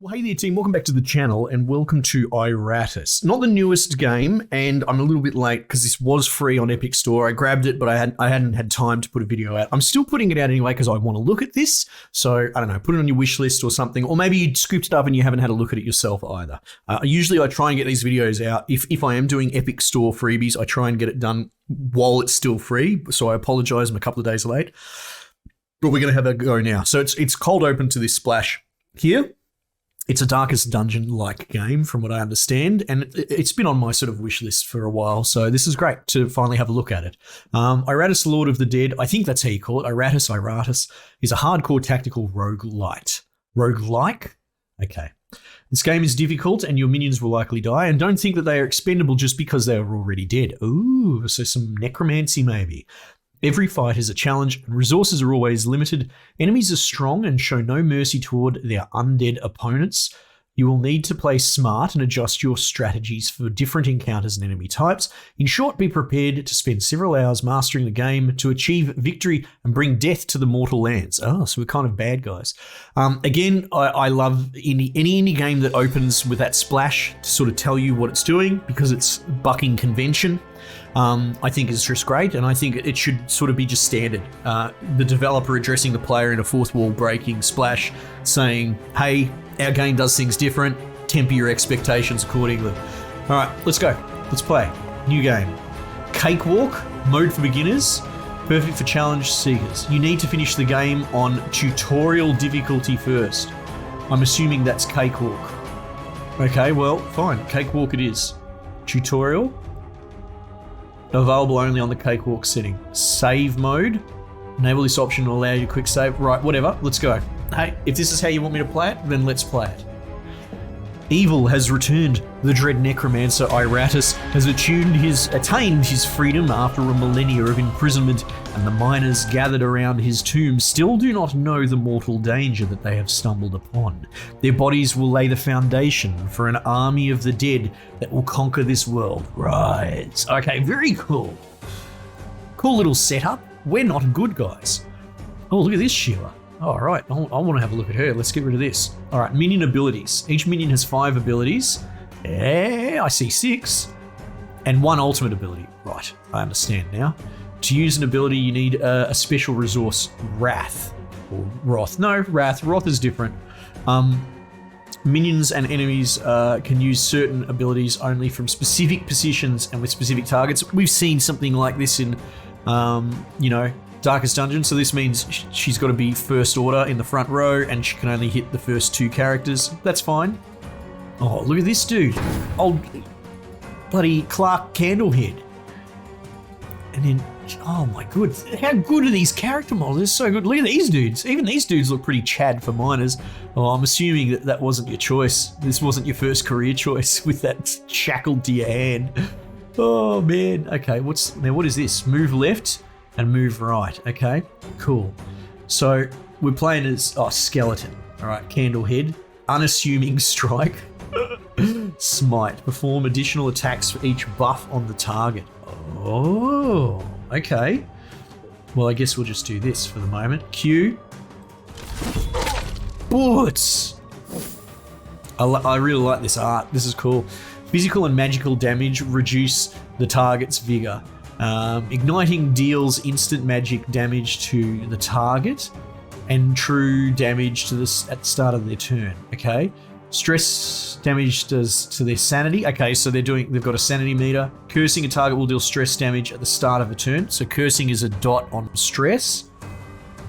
Well, hey there team, welcome back to the channel and welcome to Iratus. Not the newest game, and I'm a little bit late because this was free on Epic Store. I grabbed it, but I hadn't had time to put a video out. I'm still putting it out anyway because I want to look at this. So, I don't know, put it on your wish list or something, or maybe you scooped it up and you haven't had a look at it yourself either. Usually I try and get these videos out. If I am doing Epic Store freebies, I try and get it done while it's still free. So I apologize, I'm a couple of days late. But we're going to have a go now. So it's cold open to this splash here. It's a Darkest Dungeon-like game, from what I understand, and it's been on my sort of wish list for a while, so this is great to finally have a look at it. Iratus, Lord of the Dead, I think that's how you call it, Iratus, is a hardcore tactical roguelite. Roguelike? Okay. This game is difficult, and your minions will likely die, and don't think that they are expendable just because they are already dead. Ooh, so some necromancy maybe. Every fight is a challenge, and resources are always limited. Enemies are strong and show no mercy toward their undead opponents. You will need to play smart and adjust your strategies for different encounters and enemy types. In short, be prepared to spend several hours mastering the game to achieve victory and bring death to the mortal lands. Oh, so we're kind of bad guys. Again, I love any indie game that opens with that splash to sort of tell you what it's doing because it's bucking convention. I think it's just great, and I think it should sort of be just standard. The developer addressing the player in a fourth wall breaking splash, saying, hey, our game does things different, temper your expectations accordingly. All right, let's go. Let's play. New game. Cakewalk, mode for beginners, perfect for challenge seekers. You need to finish the game on tutorial difficulty first. I'm assuming that's Cakewalk. Okay, well, fine. Cakewalk it is. Tutorial. Available only on the Cakewalk setting. Save mode. Enable this option to allow you to quick save. Right, whatever. Let's go. Hey, if this is how you want me to play it, then let's play it. Evil has returned. The dread necromancer Iratus has attained his freedom after a millennia of imprisonment, and the miners gathered around his tomb still do not know the mortal danger that they have stumbled upon. Their bodies will lay the foundation for an army of the dead that will conquer this world. Right. Okay, very cool. Cool little setup. We're not good guys. Oh, look at this Sheila. All right, I want to have a look at her. Let's get rid of this. All right, minion abilities. Each minion has 5 abilities. Yeah, I see 6. And 1 ultimate ability. Right, I understand now. To use an ability, you need a special resource, Wrath. Or Wrath. No, Wrath. Wrath is different. Minions and enemies can use certain abilities only from specific positions and with specific targets. We've seen something like this in, Darkest Dungeon, so this means she's got to be first order in the front row and she can only hit the first 2 characters. That's fine. Oh, look at this dude. Old bloody Clark Candlehead. And then, oh my good, how good are these character models? They're so good. Look at these dudes. Even these dudes look pretty Chad for miners. Oh, I'm assuming that wasn't your choice. This wasn't your first career choice with that shackled to your hand. Oh man. Okay, what is this? Move left and move right. Okay, cool. So we're playing as skeleton. All right, Candlehead, unassuming strike, smite. Perform additional attacks for each buff on the target. Oh, okay. Well, I guess we'll just do this for the moment. Q. Boots. I really like this art. This is cool. Physical and magical damage reduce the target's vigor. Igniting deals instant magic damage to the target and true damage to at the start of their turn. Okay. Stress damage does to their sanity. Okay, so they've got a sanity meter. Cursing a target will deal stress damage at the start of a turn. So cursing is a dot on stress,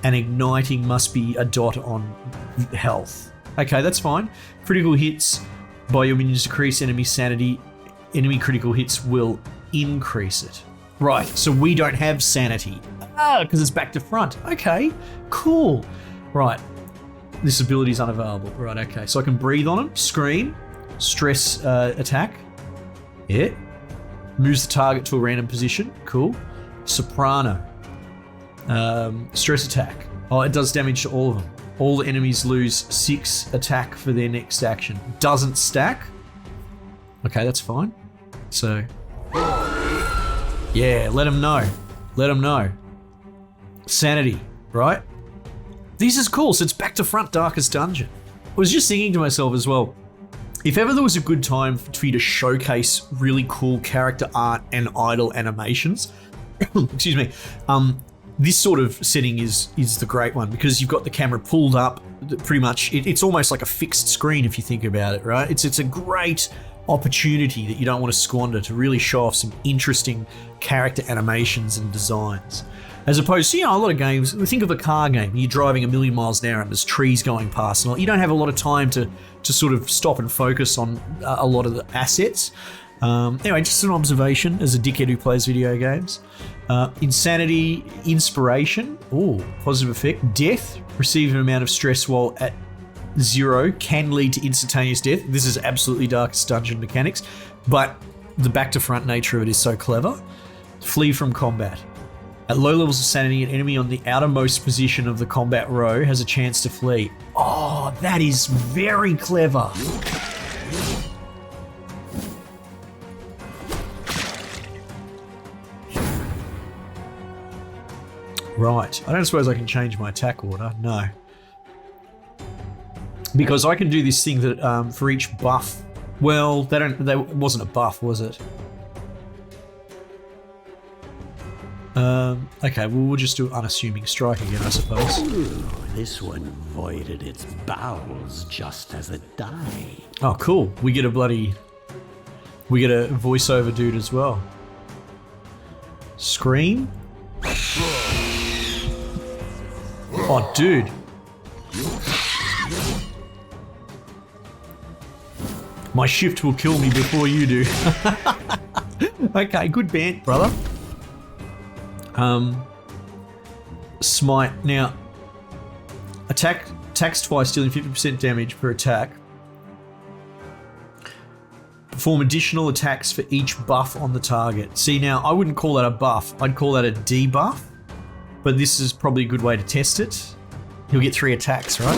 and igniting must be a dot on health. Okay, that's fine. Critical hits by your minions decrease enemy sanity. Enemy critical hits will increase it. Right, so we don't have sanity. Because it's back to front. Okay, cool. Right, this ability is unavailable. Right, okay, so I can breathe on him, scream, stress attack. Yeah. Moves the target to a random position. Cool. Soprano. Stress attack. Oh, it does damage to all of them. All the enemies lose 6 attack for their next action. Doesn't stack. Okay, that's fine. So... yeah, let them know. Let them know. Sanity, right? This is cool, so it's back to front Darkest Dungeon. was just thinking to myself as well, if ever there was a good time for you to showcase really cool character art and idle animations, excuse me, this sort of setting is the great one, because you've got the camera pulled up pretty much. It's almost like a fixed screen if you think about it, right? It's a great opportunity that you don't want to squander to really show off some interesting character animations and designs. As opposed to, you know, a lot of games, think of a car game, you're driving 1,000,000 miles an hour and there's trees going past, and you don't have a lot of time to sort of stop and focus on a lot of the assets. Anyway, just an observation as a dickhead who plays video games. Insanity, inspiration, positive effect. Death, receive an amount of stress while at 0 can lead to instantaneous death. This is absolutely Darkest Dungeon mechanics, but the back to front nature of it is so clever. Flee from combat. At low levels of sanity, an enemy on the outermost position of the combat row has a chance to flee. Oh, that is very clever. Right, I don't suppose I can change my attack order, no. Because I can do this thing that for each buff, well, that wasn't a buff, was it? Okay, well, we'll just do unassuming strike again, I suppose. Ooh, this one voided its bowels just as it died. Oh, cool. We get a voiceover dude as well. Scream? Oh, dude. My shift will kill me before you do. Okay, good band, brother. Smite. Now, attacks twice, dealing 50% damage per attack. Perform additional attacks for each buff on the target. See, now, I wouldn't call that a buff. I'd call that a debuff. But this is probably a good way to test it. He'll get 3 attacks, right?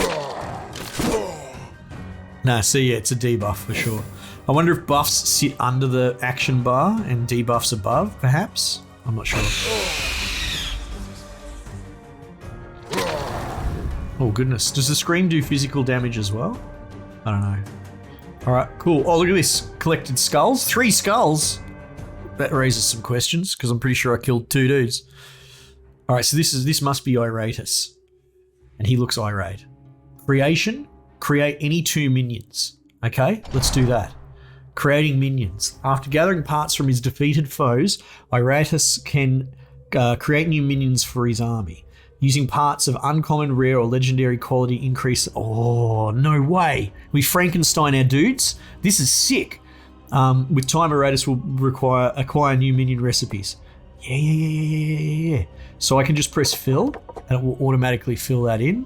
Nah, see, yeah, it's a debuff for sure. I wonder if buffs sit under the action bar and debuffs above, perhaps? I'm not sure. Oh, goodness. Does the scream do physical damage as well? I don't know. All right, cool. Oh, look at this. Collected skulls. 3 skulls. That raises some questions, because I'm pretty sure I killed 2 dudes. All right, so this must be Iratus. And he looks irate. Creation. Create any 2 minions. Okay, let's do that. Creating minions. After gathering parts from his defeated foes, Iratus can create new minions for his army. Using parts of uncommon, rare, or legendary quality increase. Oh, no way. We Frankenstein our dudes? This is sick. With time, Iratus will acquire new minion recipes. Yeah. So I can just press fill, and it will automatically fill that in.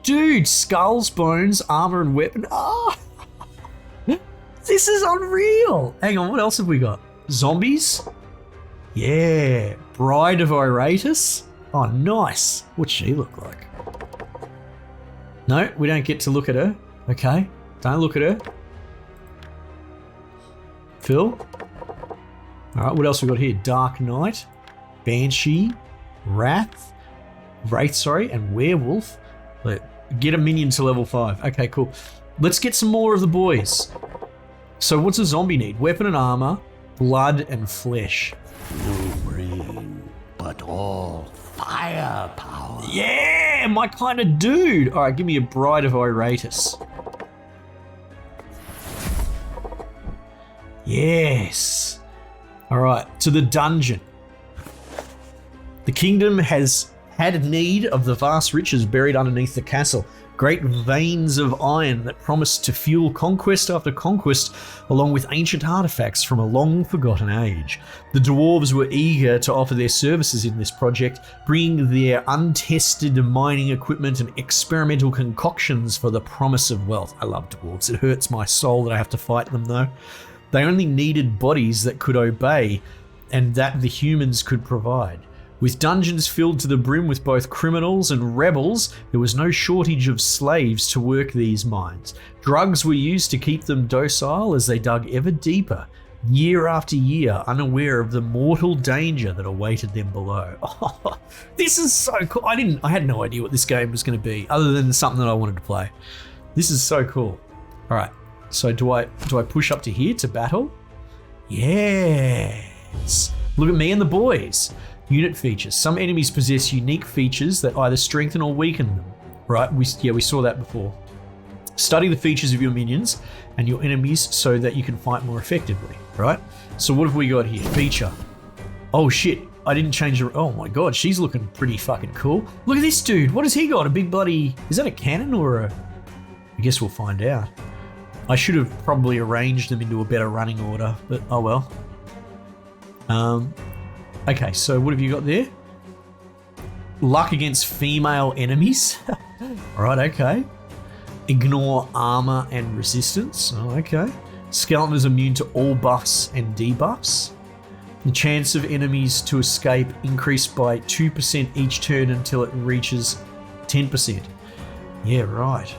Dude, skulls, bones, armor, and weapon. Oh, this is unreal. Hang on, what else have we got? Zombies? Yeah. Bride of Iratus? Oh, nice. What's she look like? No, we don't get to look at her. Okay, don't look at her. Phil? All right, what else we got here? Dark Knight, Banshee, Wraith, and Werewolf. Get a minion to level 5. Okay, cool. Let's get some more of the boys. So what's a zombie need? Weapon and armor, blood and flesh. No brain, but all firepower. Yeah, my kind of dude. All right, give me a Bride of Iratus. Yes. All right, to the dungeon. The kingdom has had need of the vast riches buried underneath the castle. Great veins of iron that promised to fuel conquest after conquest, along with ancient artifacts from a long-forgotten age. The dwarves were eager to offer their services in this project, bringing their untested mining equipment and experimental concoctions for the promise of wealth. I love dwarves. It hurts my soul that I have to fight them, though. They only needed bodies that could obey, and that the humans could provide. With dungeons filled to the brim with both criminals and rebels, there was no shortage of slaves to work these mines. Drugs were used to keep them docile as they dug ever deeper, year after year, unaware of the mortal danger that awaited them below. Oh, this is so cool. I had no idea what this game was going to be, other than something that I wanted to play. This is so cool. All right. So do I push up to here to battle? Yes. Look at me and the boys. Unit features. Some enemies possess unique features that either strengthen or weaken them. Right? We saw that before. Study the features of your minions and your enemies so that you can fight more effectively. Right? So what have we got here? Feature. Oh shit. I didn't change her. Oh my god, she's looking pretty fucking cool. Look at this dude. What has he got? A big bloody... Is that a cannon or a... I guess we'll find out. I should have probably arranged them into a better running order, but oh well. Okay, so what have you got there? Luck against female enemies. Alright, okay. Ignore armor and resistance. Oh, okay. Skeleton is immune to all buffs and debuffs. The chance of enemies to escape increased by 2% each turn until it reaches 10%. Yeah, right.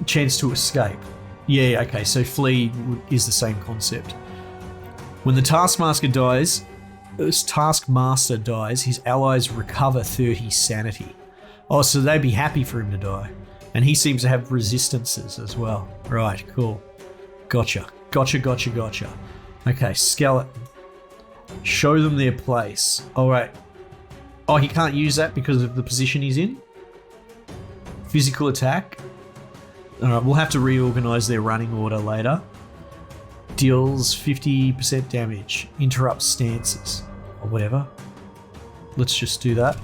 Chance to escape. Yeah, okay, so flee is the same concept. When the Taskmaster dies, his allies recover 30 sanity. Oh, so they'd be happy for him to die. And he seems to have resistances as well. Right, cool. Gotcha. Okay, skeleton. Show them their place. All right. Oh, he can't use that because of the position he's in? Physical attack. All right, we'll have to reorganize their running order later. Deals 50% damage. Interrupts stances. Or whatever. Let's just do that.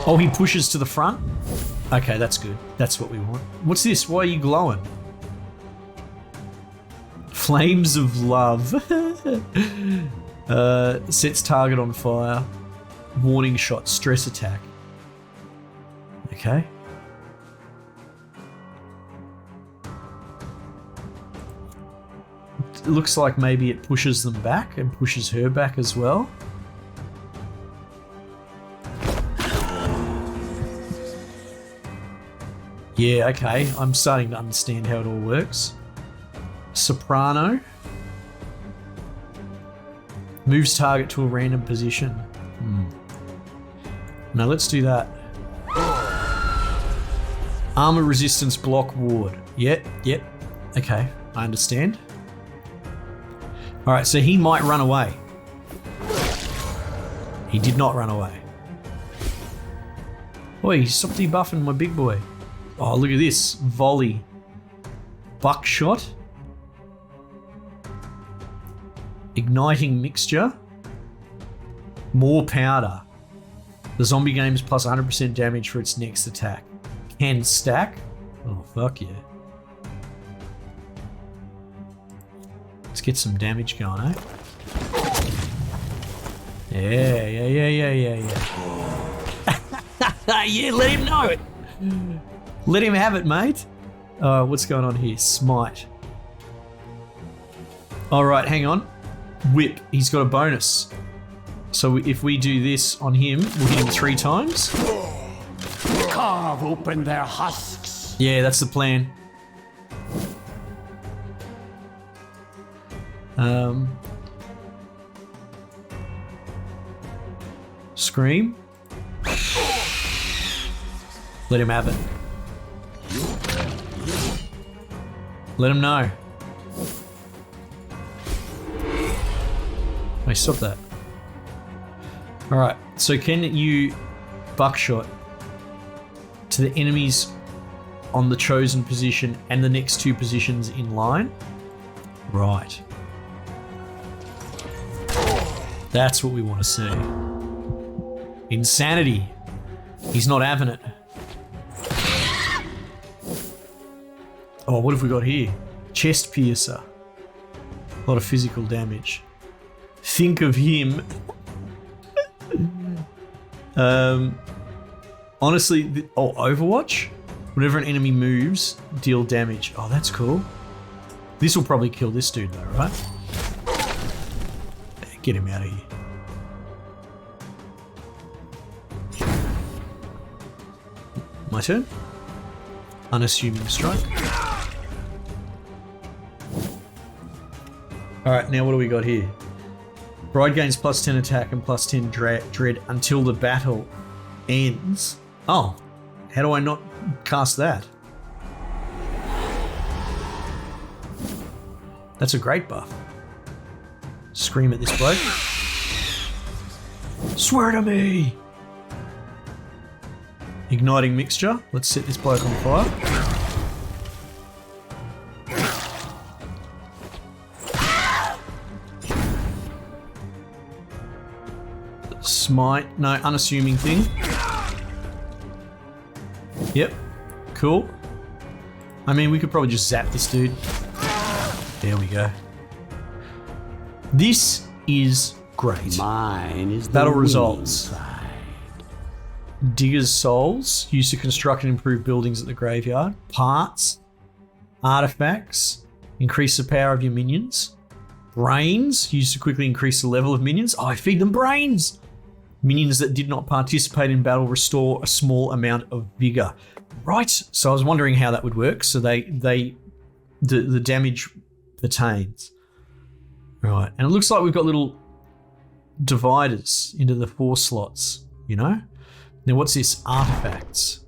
Oh, he pushes to the front? Okay, that's good. That's what we want. What's this? Why are you glowing? Flames of love. Sets target on fire. Warning shot. Stress attack. Okay. It looks like maybe it pushes them back and pushes her back as well. Yeah, okay. I'm starting to understand how it all works. Soprano. Moves target to a random position. No, let's do that. Armor resistance block ward. Yep. Okay, I understand. Alright, so he might run away. He did not run away. Oi, stop debuffing my big boy. Oh, look at this. Volley. Buckshot. Igniting mixture. More powder. The zombie games plus 100% damage for its next attack. Can stack. Oh, fuck yeah. Let's get some damage going, eh? Yeah. Yeah, let him know it. Let him have it, mate. What's going on here? Smite. All right, hang on. Whip. He's got a bonus. So if we do this on him, we'll hit him 3 times. Carve open their husks. Yeah, that's the plan. Scream. Let him have it. Let him know. Hey, stop that. Alright, so can you buckshot to the enemies on the chosen position and the next 2 positions in line? Right. That's what we want to see. Insanity. He's not having it. Oh, what have we got here? Chest piercer. A lot of physical damage. Think of him. Honestly, Overwatch? Whenever an enemy moves, deal damage. Oh, that's cool. This will probably kill this dude though, right? Get him out of here. My turn? Unassuming strike. Alright, now what do we got here? Bride gains plus 10 attack and plus 10 dread until the battle ends. Oh, how do I not cast that? That's a great buff. Scream at this bloke. Swear to me! Igniting mixture. Let's set this bloke on fire. Smite. No, unassuming thing. Yep. Cool. I mean, we could probably just zap this dude. There we go. This is great. Mine is the Battle winning results. side. Digger's Souls, used to construct and improve buildings at the graveyard. Parts. Artifacts, increase the power of your minions. Brains, used to quickly increase the level of minions. Oh, I feed them brains! Minions that did not participate in battle restore a small amount of vigor. Right, so I was wondering how that would work. So the damage pertains. Right, and it looks like we've got little dividers into the 4 slots, you know? Now what's this? Artifacts.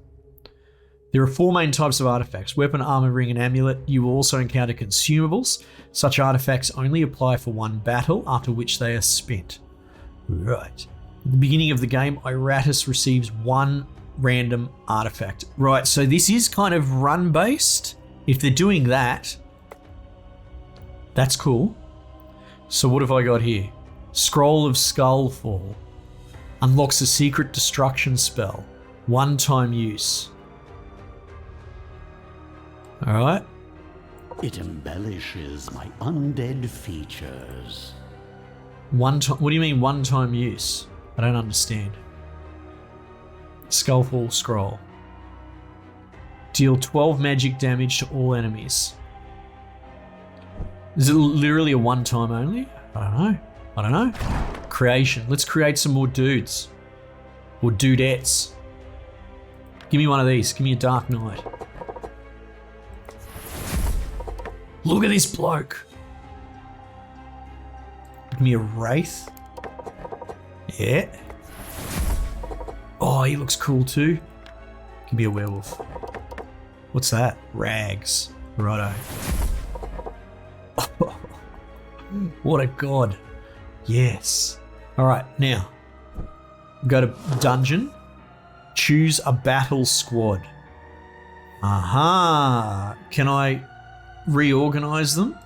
There are 4 main types of artifacts: weapon, armor, ring, and amulet. You will also encounter consumables. Such artifacts only apply for 1 battle, after which they are spent. Right. At the beginning of the game, Iratus receives 1 random artifact. Right, so this is kind of run-based. If they're doing that, that's cool. So what have I got here? Scroll of Skullfall. Unlocks a secret destruction spell. 1-time use. Alright. It embellishes my undead features. What do you mean 1-time use? I don't understand. Skullfall Scroll. Deal 12 magic damage to all enemies. Is it literally a 1-time only? I don't know. Creation. Let's create some more dudes. Or dudettes. Give me one of these. Give me a Dark Knight. Look at this bloke. Give me a Wraith. Yeah. Oh, he looks cool too. Give me a werewolf. What's that? Rags. Righto. What a god. Yes. Alright, now. Go to dungeon. Choose a battle squad. Aha. Can I reorganize them?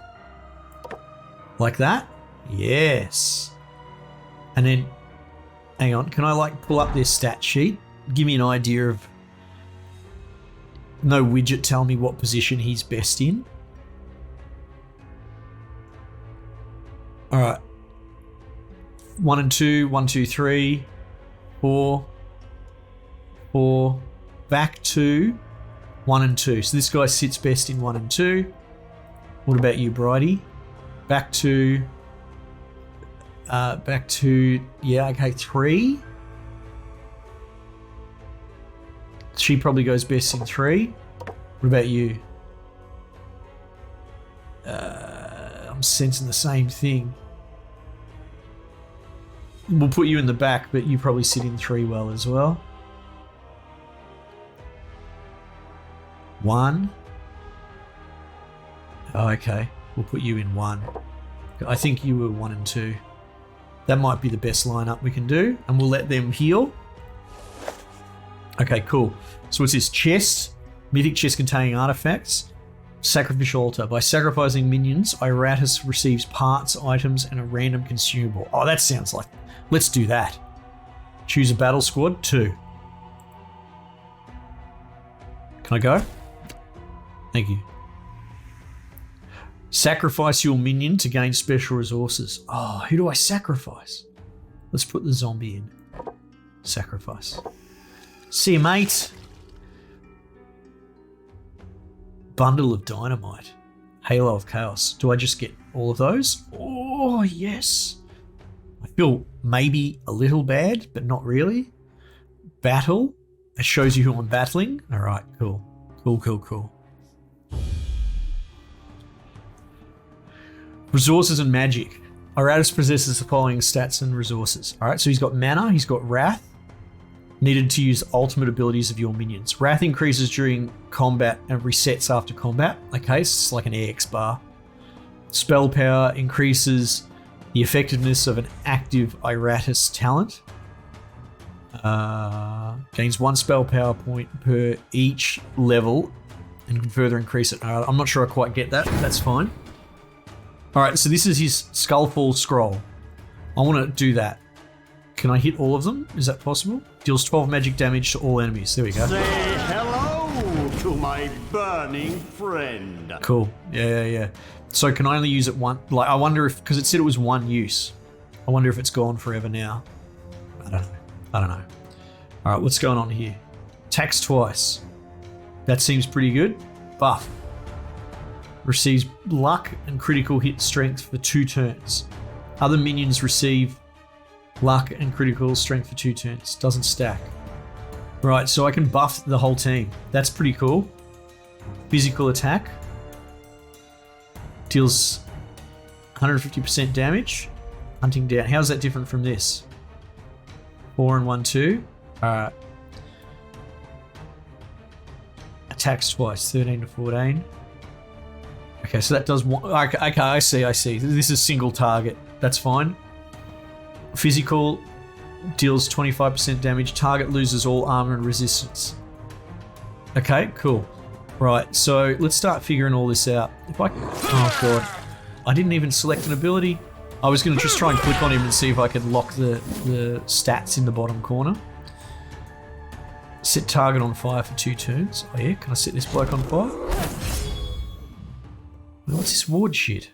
Like that? Yes. And then, hang on, can I like pull up their stat sheet? Give me an idea of, no widget tell me what position he's best in. Alright. 1 and 2, 1, 2, 3, 4, 4, back 2, 1 and 2. So this guy sits best in 1 and 2. What about you, Bridie? Back 2, yeah, okay, 3. She probably goes best in 3. What about you? I'm sensing the same thing. We'll put you in the back, but you probably sit in 3 well as well. 1. Oh, okay. We'll put you in 1. I think you were 1 and 2. That might be the best lineup we can do, and we'll let them heal. Okay, cool. So what's this? Chest. Mythic chest containing artifacts. Sacrificial altar. By sacrificing minions, Iratus receives parts, items, and a random consumable. Oh, that sounds like... Let's do that. Choose a battle squad. 2. Can I go? Thank you. Sacrifice your minion to gain special resources. Oh, who do I sacrifice? Let's put the zombie in. Sacrifice. See you, mate. Bundle of dynamite. Halo of chaos. Do I just get all of those? Oh, yes. I feel maybe a little bad, but not really. Battle. It shows you who I'm battling. All right, cool. Cool. Resources and magic. Iratus possesses the following stats and resources. All right, so he's got mana, he's got wrath, needed to use ultimate abilities of your minions. Wrath increases during combat and resets after combat. Okay, so it's like an AX bar. Spell power increases the effectiveness of an active Iratus talent. Gains 1 spell power point per each level and can further increase it. I'm not sure I quite get that. That's fine. Alright, so this is his Skullfall scroll. I want to do that. Can I hit all of them? Is that possible? Deals 12 magic damage to all enemies. There we go. Say hello to my burning friend. Cool. Yeah. So can I only use it one? Like, I wonder if, because it said it was one use. I wonder if it's gone forever now. I don't know. All right, what's going on here? Attacks twice. That seems pretty good. Buff. Receives luck and critical hit strength for 2 turns. Other minions receive luck and critical strength for 2 turns. Doesn't stack. Right, so I can buff the whole team. That's pretty cool. Physical attack. Deals 150% damage. Hunting down. How's that different from this? 4 and 1, 2. Alright. Attacks twice. 13 to 14. Okay, so that does one. Okay, I see. This is single target. That's fine. Physical deals 25% damage. Target loses all armor and resistance. Okay, cool. Right, so let's start figuring all this out. If I, oh god, I didn't even select an ability. I was going to just try and click on him and see if I could lock the stats in the bottom corner. Set target on fire for 2 turns. Oh yeah, can I set this bloke on fire? What's this ward shit?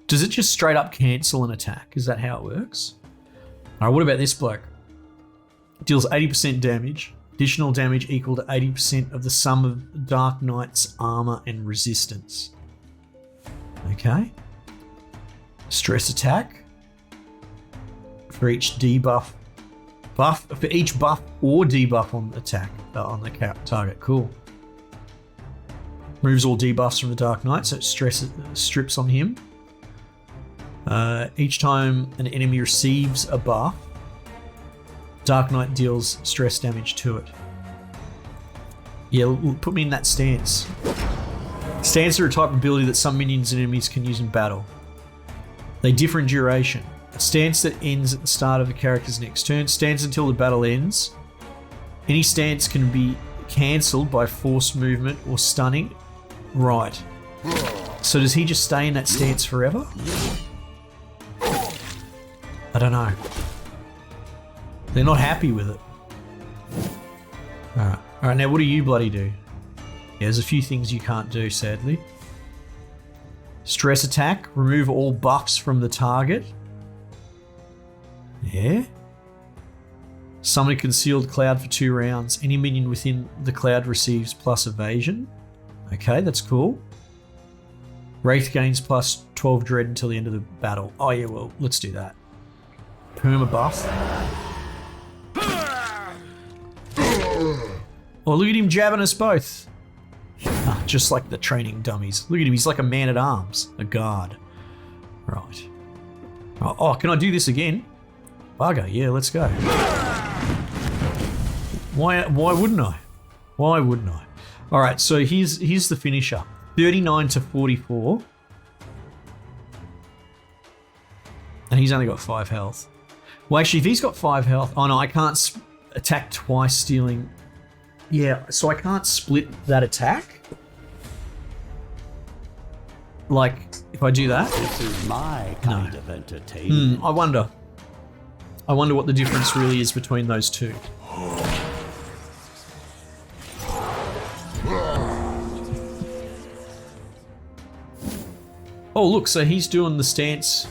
Does it just straight up cancel an attack? Is that how it works? Alright, what about this bloke? Deals 80% damage. Additional damage equal to 80% of the sum of Dark Knight's armor and resistance. Okay. Stress attack. For each debuff. For each buff or debuff on attack. On the target. Cool. Removes all debuffs from the Dark Knight, so it strips on him. Each time an enemy receives a buff, Dark Knight deals stress damage to it. Yeah, put me in that stance. Stance are a type of ability that some minions and enemies can use in battle. They differ in duration. A stance that ends at the start of a character's next turn stands until the battle ends. Any stance can be cancelled by forced movement or stunning. Right. So does he just stay in that stance forever? I don't know. They're not happy with it. Alright, now what do you bloody do? Yeah, there's a few things you can't do, sadly. Stress attack. Remove all buffs from the target. Yeah. Summon a concealed cloud for 2 rounds. Any minion within the cloud receives plus evasion. Okay, that's cool. Wraith gains plus 12 dread until the end of the battle. Oh yeah, well, let's do that. Perma buff. Oh, look at him jabbing us both. Just like the training dummies. Look at him, he's like a man-at-arms. A guard. Right. Oh, can I do this again? Bugger, yeah, let's go. Why wouldn't I? Why wouldn't I? Alright, so here's the finisher. 39 to 44. And he's only got 5 health. Well, actually, if he's got 5 health... Oh no, I can't attack twice, stealing... Yeah, so I can't split that attack? Like, if I do that? This is my kind of entertainment. I wonder what the difference really is between those two. Oh, look, so he's doing the stance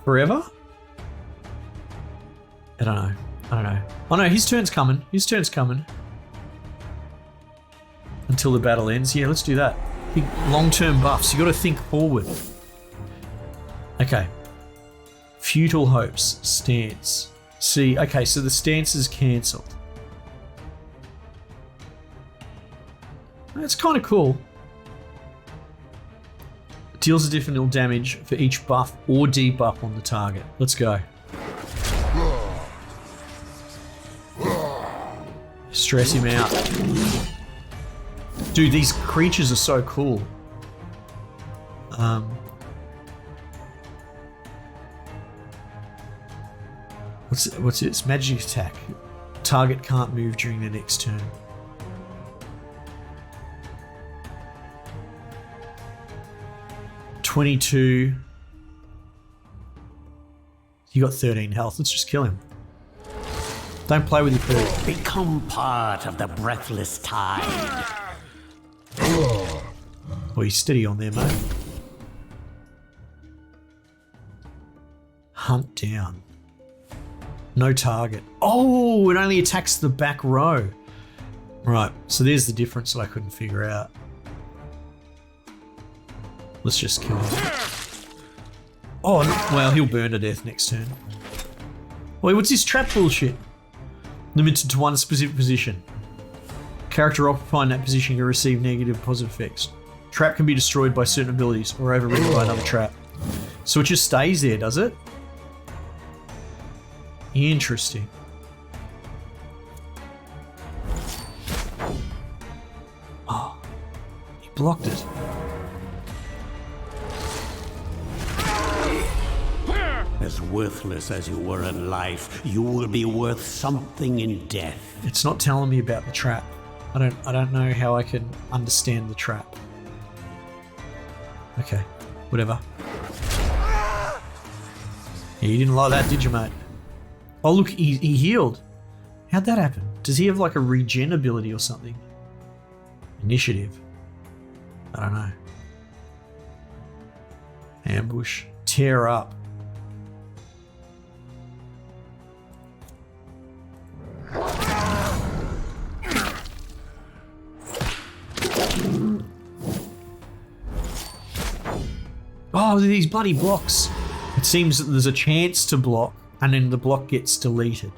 forever? I don't know. Oh no, his turn's coming. Until the battle ends. Yeah, let's do that. Big long-term buffs. You got to think forward. Okay. Futile hopes. Stance. See, okay, so the stance is cancelled. That's kind of cool. Deals additional damage for each buff or debuff on the target. Let's go. Stress him out. Dude, these creatures are so cool. What's its magic attack? Target can't move during the next turn. $22. You got 13 health. Let's just kill him. Don't play with your food. Become part of the breathless tide. Well, he's steady on there, mate. Hunt down. No target. Oh, it only attacks the back row. Right, so there's the difference that I couldn't figure out. Let's just kill him. Oh, well, he'll burn to death next turn. Wait, what's this trap bullshit? Limited to one specific position. Character occupying that position can receive negative positive effects. Trap can be destroyed by certain abilities or overridden by another trap. So it just stays there, does it? Interesting. Oh, he blocked it. As worthless as you were in life, you will be worth something in death. It's not telling me about the trap. I don't know how I can understand the trap. Okay, whatever. Yeah, you didn't like that, did you, mate? Oh, look, he healed. How'd that happen? Does he have like a regen ability or something? Initiative. I don't know. Ambush. Tear up. Oh, these bloody blocks. It seems that there's a chance to block and then the block gets deleted.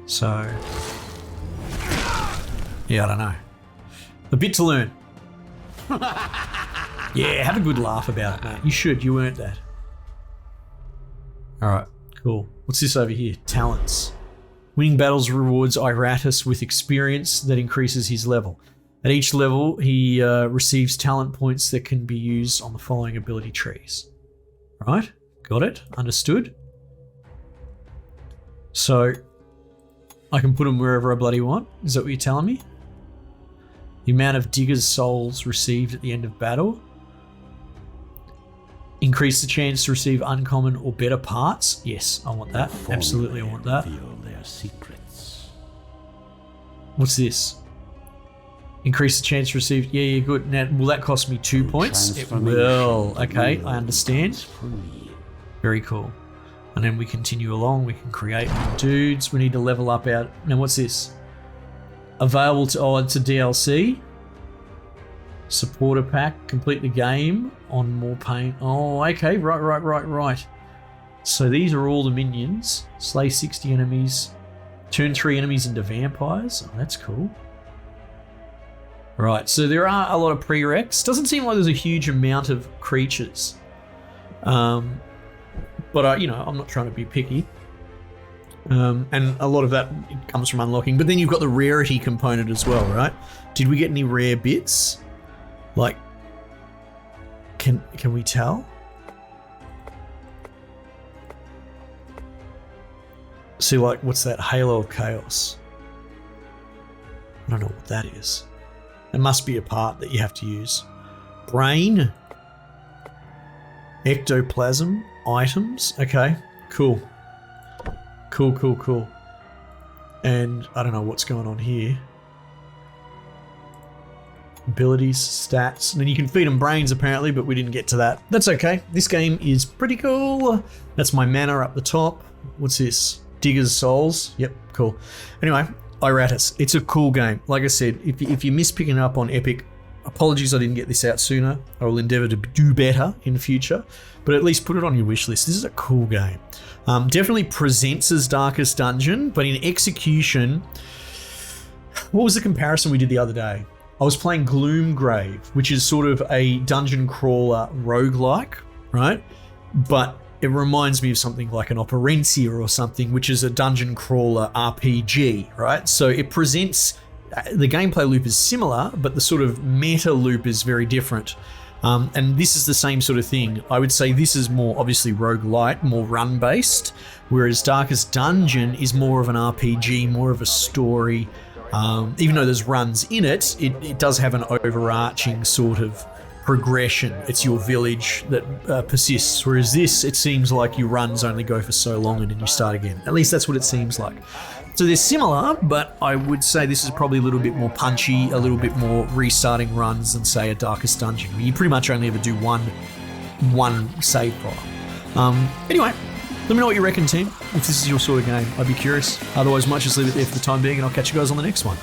So, yeah, I don't know. A bit to learn. Yeah, have a good laugh about it, mate. You should, you earned that. All right, cool. What's this over here? Talents. Winning battles rewards Iratus with experience that increases his level. At each level, he receives talent points that can be used on the following ability trees. Right, got it, understood. So, I can put them wherever I bloody want. Is that what you're telling me? The amount of Digger's souls received at the end of battle. Increase the chance to receive uncommon or better parts. Yes, I want that. Absolutely, I want that. Reveal their secrets. What's this? Increase the chance to receive. Yeah, good. Now, will that cost me 2 points? It will. Okay, I understand. Very cool. And then we continue along. We can create more dudes. We need to level up our. Now, what's this? Available to. Oh, it's a DLC. Supporter pack. Complete the game on more pain. Oh, okay. Right. So these are all the minions. Slay 60 enemies. Turn 3 enemies into vampires. Oh, that's cool. Right, so there are a lot of prereqs. Doesn't seem like there's a huge amount of creatures. But I'm not trying to be picky. And a lot of that comes from unlocking. But then you've got the rarity component as well, right? Did we get any rare bits? Like, can we tell? See, like, what's that? Halo of Chaos. I don't know what that is. It must be a part that you have to use. Brain. Ectoplasm. Items. Okay. Cool. Cool. And I don't know what's going on here. Abilities, stats. And then you can feed them brains apparently, but we didn't get to that. That's okay. This game is pretty cool. That's my mana up the top. What's this? Digger's Souls. Yep, cool. Anyway, Iratus. It's a cool game. Like I said, if you miss picking it up on Epic, apologies I didn't get this out sooner. I will endeavour to do better in the future, but at least put it on your wish list. This is a cool game. Definitely presents as Darkest Dungeon, but in execution, what was the comparison we did the other day? I was playing Gloomgrave, which is sort of a dungeon crawler roguelike, right? But it reminds me of something like an Operencia or something, which is a dungeon crawler RPG, right? So it presents, the gameplay loop is similar, but the sort of meta loop is very different. And this is the same sort of thing. I would say this is more obviously roguelite, more run-based, whereas Darkest Dungeon is more of an RPG, more of a story. Even though there's runs in it, it does have an overarching sort of progression. It's your village that persists, whereas this, it seems like your runs only go for so long and then you start again. At least that's what it seems like. So they're similar, but I would say this is probably a little bit more punchy, a little bit more restarting runs than, say, a Darkest Dungeon, where you pretty much only ever do one save file. Anyway, let me know what you reckon, team. If this is your sort of game, I'd be curious. Otherwise, might just leave it there for the time being, and I'll catch you guys on the next one.